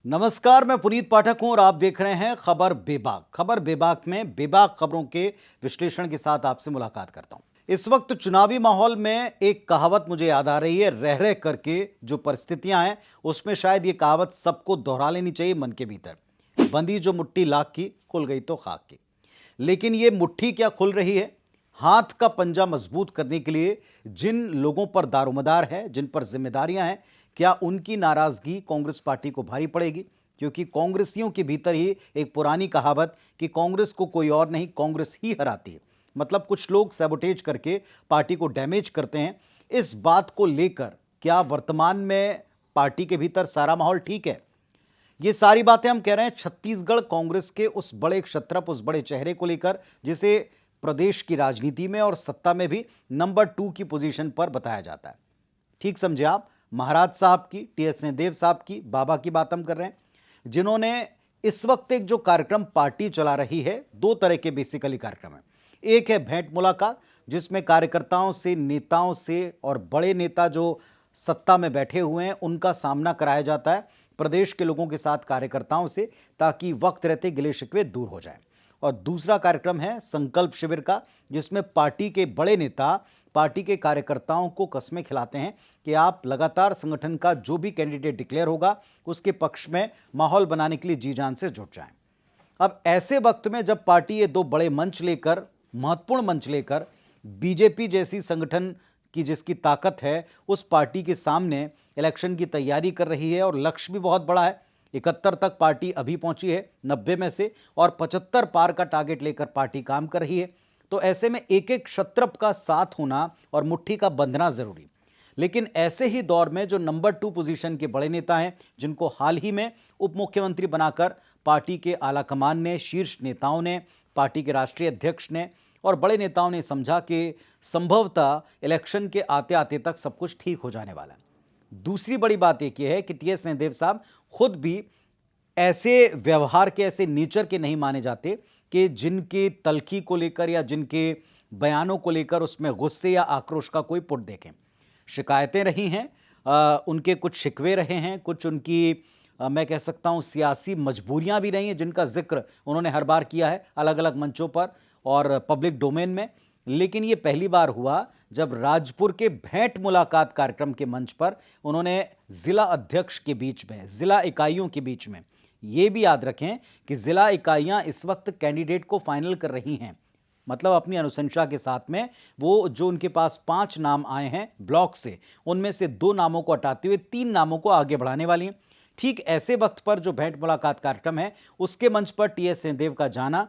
नमस्कार, मैं पुनीत पाठक हूं और आप देख रहे हैं खबर बेबाक। खबर बेबाक में बेबाक खबरों के विश्लेषण के साथ आपसे मुलाकात करता हूं। इस वक्त चुनावी माहौल में एक कहावत मुझे याद आ रही है। रह रह करके जो परिस्थितियां हैं उसमें शायद ये कहावत सबको दोहरा लेनी चाहिए मन के भीतर। बंदी जो मुट्ठी लाख की, खुल गई तो खाक की। लेकिन ये मुट्ठी क्या खुल रही है? हाथ का पंजा मजबूत करने के लिए जिन लोगों पर दारोमदार है, जिन पर जिम्मेदारियां हैं, क्या उनकी नाराजगी कांग्रेस पार्टी को भारी पड़ेगी? क्योंकि कांग्रेसियों के भीतर ही एक पुरानी कहावत कि कांग्रेस को कोई और नहीं, कांग्रेस ही हराती है। मतलब कुछ लोग सैबोटेज करके पार्टी को डैमेज करते हैं। इस बात को लेकर क्या वर्तमान में पार्टी के भीतर सारा माहौल ठीक है? ये सारी बातें हम कह रहे हैं छत्तीसगढ़ कांग्रेस के उस बड़े क्षत्रप, उस बड़े चेहरे को लेकर जिसे प्रदेश की राजनीति में और सत्ता में भी नंबर 2 की पोजीशन पर बताया जाता है। ठीक समझे आप, महाराज साहब की, टीएस सिंहदेव साहब की, बाबा की बात हम कर रहे हैं, जिन्होंने इस वक्त एक जो कार्यक्रम पार्टी चला रही है, दो तरह के बेसिकली कार्यक्रम है। एक है भेंट मुलाकात, जिसमें कार्यकर्ताओं से, नेताओं से और बड़े नेता जो सत्ता में बैठे हुए हैं उनका सामना कराया जाता है प्रदेश के लोगों के साथ, कार्यकर्ताओं से, ताकि वक्त रहते गिले शिकवे दूर हो जाए। और दूसरा कार्यक्रम है संकल्प शिविर का, जिसमें पार्टी के बड़े नेता पार्टी के कार्यकर्ताओं को कस्में खिलाते हैं कि आप लगातार संगठन का जो भी कैंडिडेट डिक्लेयर होगा उसके पक्ष में माहौल बनाने के लिए जी जान से जुट जाएं। अब ऐसे वक्त में जब पार्टी ये दो बड़े मंच लेकर, महत्वपूर्ण मंच लेकर, बीजेपी जैसी संगठन की जिसकी ताकत है उस पार्टी के सामने इलेक्शन की तैयारी कर रही है और लक्ष्य भी बहुत बड़ा है। 71 तक पार्टी अभी पहुंची है 90 में से, और 75 पार का टारगेट लेकर पार्टी काम कर रही है। तो ऐसे में एक एक क्षत्रप का साथ होना और मुट्ठी का बंधना जरूरी। लेकिन ऐसे ही दौर में जो नंबर 2 पोजीशन के बड़े नेता हैं, जिनको हाल ही में उप मुख्यमंत्री बनाकर पार्टी के आला कमान ने, शीर्ष नेताओं ने, पार्टी के राष्ट्रीय अध्यक्ष ने और बड़े नेताओं ने समझा कि संभवतः इलेक्शन के आते आते तक सब कुछ ठीक हो जाने वाला है। दूसरी बड़ी बात एक ये है कि टीएस सिंहदेव साहब खुद भी ऐसे व्यवहार के, ऐसे नेचर के नहीं माने जाते कि जिनके तलखी को लेकर या जिनके बयानों को लेकर उसमें गुस्से या आक्रोश का कोई पुट देखें। शिकायतें रही हैं, उनके कुछ शिकवे रहे हैं, कुछ उनकी मैं कह सकता हूं सियासी मजबूरियां भी रही हैं, जिनका जिक्र उन्होंने हर बार किया है अलग अलग मंचों पर और पब्लिक डोमेन में। लेकिन ये पहली बार हुआ जब राजपुर के भेंट मुलाकात कार्यक्रम के मंच पर उन्होंने जिला अध्यक्ष के बीच में, जिला इकाइयों के बीच में, ये भी याद रखें कि जिला इकाइयां इस वक्त कैंडिडेट को फाइनल कर रही हैं। मतलब अपनी अनुशंसा के साथ में वो जो उनके पास 5 नाम आए हैं ब्लॉक से, उनमें से 2 नामों को हटाते हुए 3 नामों को आगे बढ़ाने वाली हैं। ठीक ऐसे वक्त पर जो भेंट मुलाकात कार्यक्रम है उसके मंच पर टीएस सिंहदेव का जाना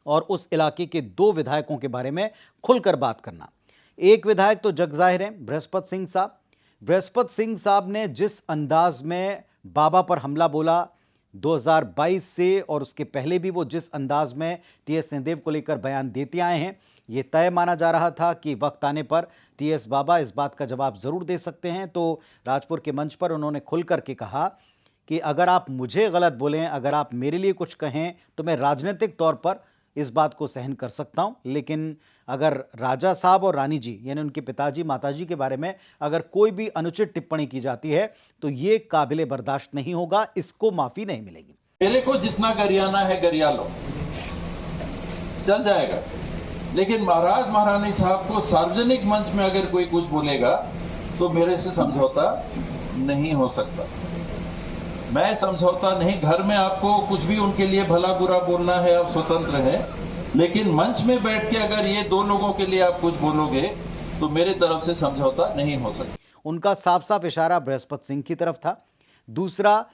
और उस इलाके के 2 विधायकों के बारे में खुलकर बात करना। एक विधायक तो जग जाहिर है, बृहस्पत सिंह साहब। बृहस्पत सिंह साहब ने जिस अंदाज में बाबा पर हमला बोला 2022 से, और उसके पहले भी वो जिस अंदाज में टीएस सिंहदेव को लेकर बयान देते आए हैं, ये तय माना जा रहा था कि वक्त आने पर टीएस बाबा इस बात का जवाब जरूर दे सकते हैं। तो राजपुर के मंच पर उन्होंने खुल करके कहा कि अगर आप मुझे गलत बोलें, अगर आप मेरे लिए कुछ कहें तो मैं राजनीतिक तौर पर इस बात को सहन कर सकता हूं, लेकिन अगर राजा साहब और रानी जी यानी उनके पिताजी माताजी के बारे में अगर कोई भी अनुचित टिप्पणी की जाती है तो ये काबिले बर्दाश्त नहीं होगा, इसको माफी नहीं मिलेगी। पहले को जितना गरियाना है गरिया लो, चल जाएगा। लेकिन महाराज महारानी साहब को सार्वजनिक मंच में अगर कोई कुछ बोलेगा तो मेरे से समझौता नहीं हो सकता। मैं समझौता नहीं, घर में आपको कुछ भी उनके लिए भला बुरा बोलना है, आप स्वतंत्र हैं, लेकिन मंच में बैठ के अगर ये 2 लोगों के लिए आप कुछ बोलोगे तो मेरे तरफ से समझौता नहीं हो सकता। उनका साफ साफ इशारा बृहस्पत सिंह की तरफ था। दूसरा,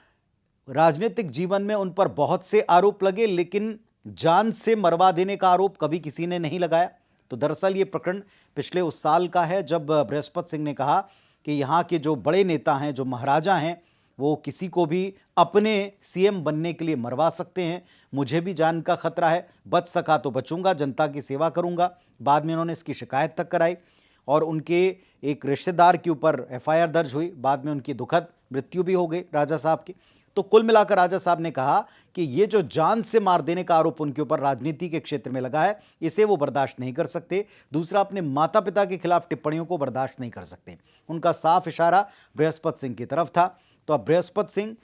राजनीतिक जीवन में उन पर बहुत से आरोप लगे, लेकिन जान से मरवा देने का आरोप कभी किसी ने नहीं लगाया। तो दरअसल ये प्रकरण पिछले उस साल का है जब बृहस्पत सिंह ने कहा कि यहाँ के जो बड़े नेता हैं, जो महाराजा हैं, वो किसी को भी अपने सीएम बनने के लिए मरवा सकते हैं। मुझे भी जान का खतरा है, बच सका तो बचूंगा, जनता की सेवा करूंगा। बाद में उन्होंने इसकी शिकायत तक कराई और उनके एक रिश्तेदार के ऊपर एफआईआर दर्ज हुई। बाद में उनकी दुखद मृत्यु भी हो गई राजा साहब की। तो कुल मिलाकर राजा साहब ने कहा कि ये जो जान से मार देने का आरोप उनके ऊपर राजनीति के क्षेत्र में लगा है, इसे वो बर्दाश्त नहीं कर सकते। दूसरा, अपने माता पिता के खिलाफ टिप्पणियों को बर्दाश्त नहीं कर सकते। उनका साफ इशारा बृहस्पत सिंह की तरफ था। तो अब बृहस्पत सिंह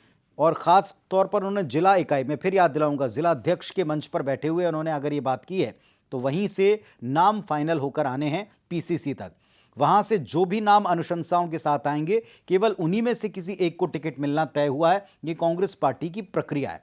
और ख़ास तौर पर उन्होंने जिला इकाई में, फिर याद दिलाऊंगा, जिला अध्यक्ष के मंच पर बैठे हुए उन्होंने अगर ये बात की है तो वहीं से नाम फाइनल होकर आने हैं पीसीसी तक। वहां से जो भी नाम अनुशंसाओं के साथ आएंगे केवल उन्हीं में से किसी एक को टिकट मिलना तय हुआ है। ये कांग्रेस पार्टी की प्रक्रिया है।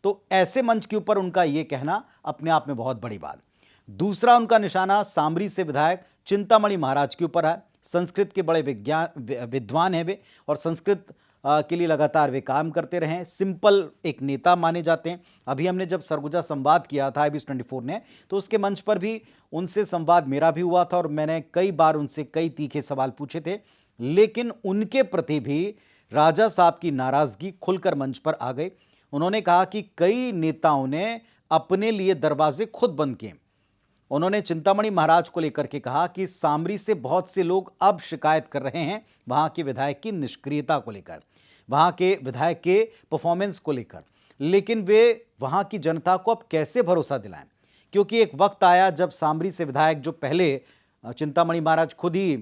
तो ऐसे मंच के ऊपर उनका ये कहना अपने आप में बहुत बड़ी बात। दूसरा उनका निशाना सामरी से विधायक चिंतामणि महाराज के ऊपर है। संस्कृत के बड़े विद्वान हैं वे और संस्कृत के लिए लगातार वे काम करते रहे हैं। सिंपल एक नेता माने जाते हैं। अभी हमने जब सरगुजा संवाद किया था IBS 24 ने, तो उसके मंच पर भी उनसे संवाद मेरा भी हुआ था और मैंने कई बार उनसे कई तीखे सवाल पूछे थे, लेकिन उनके प्रति भी राजा साहब की नाराजगी खुलकर मंच पर आ गई। उन्होंने कहा कि कई नेताओं ने अपने लिए दरवाजे खुद बंद किए। उन्होंने चिंतामणि महाराज को लेकर के कहा कि सामरी से बहुत से लोग अब शिकायत कर रहे हैं वहां के विधायक की निष्क्रियता को लेकर, वहां के विधायक के परफॉर्मेंस को लेकर, लेकिन वे वहां की जनता को अब कैसे भरोसा दिलाएं? क्योंकि एक वक्त आया जब सामरी से विधायक, जो पहले चिंतामणि महाराज खुद ही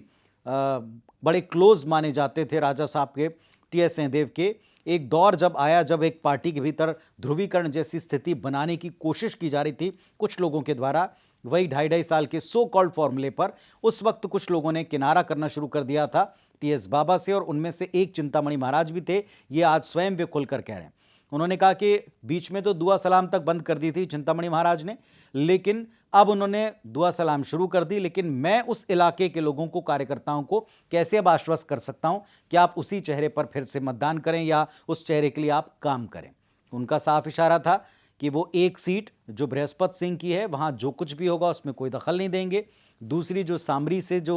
बड़े क्लोज माने जाते थे राजा साहब के, TS सिंहदेव के, एक दौर जब आया जब एक पार्टी के भीतर ध्रुवीकरण जैसी स्थिति बनाने की कोशिश की जा रही थी कुछ लोगों के द्वारा, वही 2.5 साल के सो कॉल्ड फॉर्मूले पर उस वक्त कुछ लोगों ने किनारा करना शुरू कर दिया था TS बाबा से, और उनमें से एक चिंतामणि महाराज भी थे। ये आज स्वयं वे खुलकर कह रहे हैं। उन्होंने कहा कि बीच में तो दुआ सलाम तक बंद कर दी थी चिंतामणि महाराज ने, लेकिन अब उन्होंने दुआ सलाम शुरू कर दी। लेकिन मैं उस इलाके के लोगों को, कार्यकर्ताओं को कैसे अब आश्वस्त कर सकता हूं कि आप उसी चेहरे पर फिर से मतदान करें या उस चेहरे के लिए आप काम करें। उनका साफ इशारा था कि वो एक सीट जो बृहस्पत सिंह की है वहां जो कुछ भी होगा उसमें कोई दखल नहीं देंगे। दूसरी जो सामरी से जो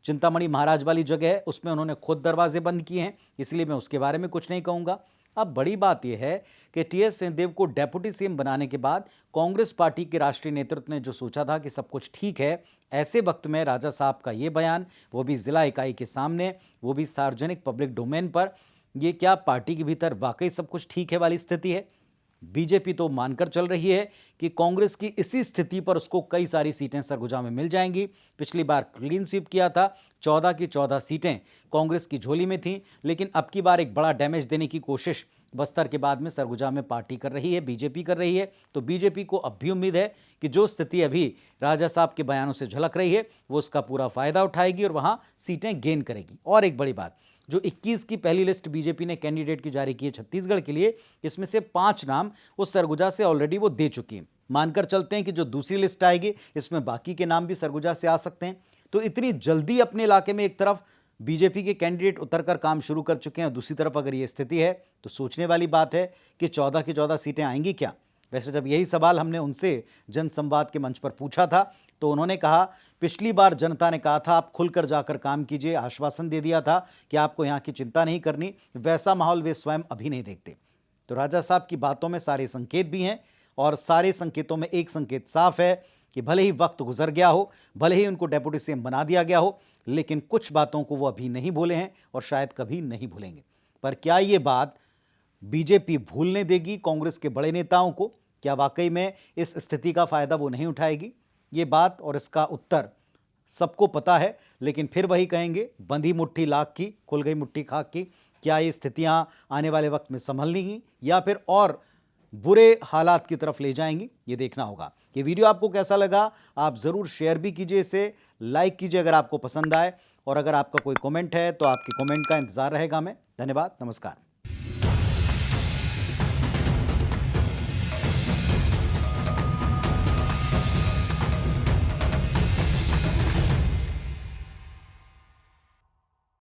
चिंतामणि महाराज वाली जगह है उसमें उन्होंने खुद दरवाजे बंद किए हैं, इसलिए मैं उसके बारे में कुछ नहीं कहूँगा। अब बड़ी बात यह है कि TS सिंहदेव को डेप्यूटी CM बनाने के बाद कांग्रेस पार्टी के राष्ट्रीय नेतृत्व ने जो सोचा था कि सब कुछ ठीक है, ऐसे वक्त में राजा साहब का ये बयान, वो भी जिला इकाई के सामने, वो भी सार्वजनिक पब्लिक डोमेन पर, ये क्या पार्टी के भीतर वाकई सब कुछ ठीक है वाली स्थिति है? बीजेपी तो मानकर चल रही है कि कांग्रेस की इसी स्थिति पर उसको कई सारी सीटें सरगुजा में मिल जाएंगी। पिछली बार क्लीन स्वीप किया था, 14 की 14 सीटें कांग्रेस की झोली में थीं, लेकिन अब की बार एक बड़ा डैमेज देने की कोशिश बस्तर के बाद में सरगुजा में पार्टी कर रही है, बीजेपी कर रही है। तो बीजेपी को अब भी उम्मीद है कि जो स्थिति अभी राजा साहब के बयानों से झलक रही है वो उसका पूरा फायदा उठाएगी और वहां सीटें गेन करेगी। और एक बड़ी बात, जो 21 की पहली लिस्ट बीजेपी ने कैंडिडेट की जारी की है छत्तीसगढ़ के लिए, इसमें से 5 नाम उस सरगुजा से ऑलरेडी वो दे चुकी हैं। मानकर चलते हैं कि जो दूसरी लिस्ट आएगी इसमें बाकी के नाम भी सरगुजा से आ सकते हैं। तो इतनी जल्दी अपने इलाके में एक तरफ बीजेपी के कैंडिडेट उतरकर काम शुरू कर चुके हैं और दूसरी तरफ अगर ये स्थिति है तो सोचने वाली बात है कि 14 की 14 सीटें आएंगी क्या? वैसे जब यही सवाल हमने उनसे जनसंवाद के मंच पर पूछा था तो उन्होंने कहा, पिछली बार जनता ने कहा था आप खुलकर जाकर काम कीजिए, आश्वासन दे दिया था कि आपको यहाँ की चिंता नहीं करनी, वैसा माहौल वे स्वयं अभी नहीं देखते। तो राजा साहब की बातों में सारे संकेत भी हैं और सारे संकेतों में एक संकेत साफ है कि भले ही वक्त गुजर गया हो, भले ही उनको डेप्यूटी CM बना दिया गया हो, लेकिन कुछ बातों को वो अभी नहीं भूले हैं और शायद कभी नहीं भूलेंगे। पर क्या ये बात बीजेपी भूलने देगी कांग्रेस के बड़े नेताओं को? क्या वाकई में इस स्थिति का फायदा वो नहीं उठाएगी? ये बात और इसका उत्तर सबको पता है, लेकिन फिर वही कहेंगे, बंधी मुट्ठी लाख की, खुल गई मुट्ठी खाक की। क्या ये स्थितियां आने वाले वक्त में संभलेंगी या फिर और बुरे हालात की तरफ ले जाएंगी? ये देखना होगा। ये वीडियो आपको कैसा लगा आप ज़रूर शेयर भी कीजिए, इसे लाइक कीजिए अगर आपको पसंद आए, और अगर आपका कोई कमेंट है तो आपके कमेंट का इंतज़ार रहेगा। मैं धन्यवाद, नमस्कार।